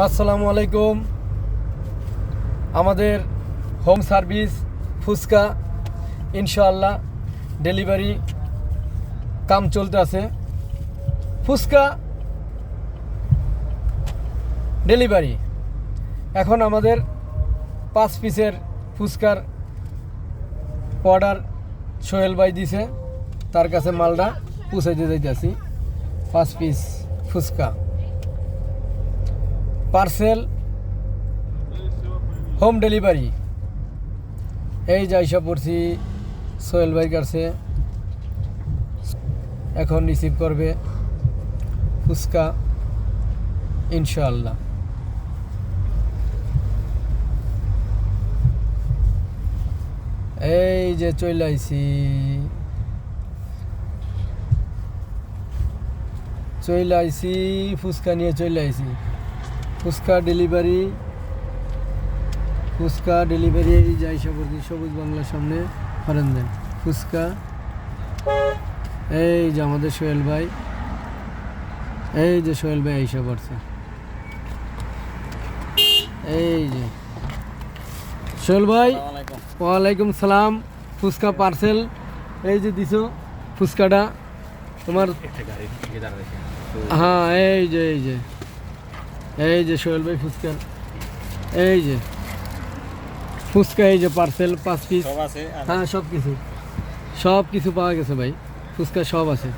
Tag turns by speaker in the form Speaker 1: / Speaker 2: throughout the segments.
Speaker 1: আসসালামু আলাইকুম। আমাদের হোম সার্ভিস ফুচকা ইনশাআল্লাহ ডেলিভারি কাম চলতে আছে। ফুচকা ডেলিভারি এখন আমাদের 5 পিসের ফুচকার অর্ডার সোহেল ভাই দিছে, তার কাছে মালটা পৌঁছাইতে যাইতেছি। 5 piece fuchka parcel home delivery. এই যাইসা পড়ছি সোহেল ভাইয়ের কাছে, এখন রিসিভ করবে ফুচকা ইনশাআল্লাহ। এই যে চলে আইছি ফুচকা নিয়ে চলে আইছি। ফুচকা ডেলিভারি এই যাই সবুজ বাংলার সামনে হরেন দেন ফুচকা। এই যে আমাদের সোহেল ভাই, আইসা পড়ছে। এই যে সোহেল ভাই, ওয়ালাইকুম সালাম। ফুচকা পার্সেল এই যে দিছো ফুচকাটা তোমার। হ্যাঁ এই যে সোহেল ভাই ফুচকা, এই যে ফুচকা, এই যে পার্সেল 5 পিস। হ্যাঁ সব কিছু পাওয়া গেছে ভাই, ফুচকা সব আছে।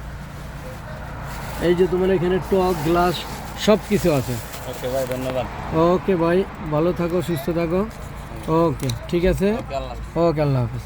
Speaker 1: এই যে তোমার এখানে টক গ্লাস সব কিছু আছে।
Speaker 2: ওকে ভাই, ধন্যবাদ।
Speaker 1: ওকে ভাই, ভালো থাকো, সুস্থ থাকো। ওকে ঠিক আছে, ওকে আল্লাহ হাফেজ।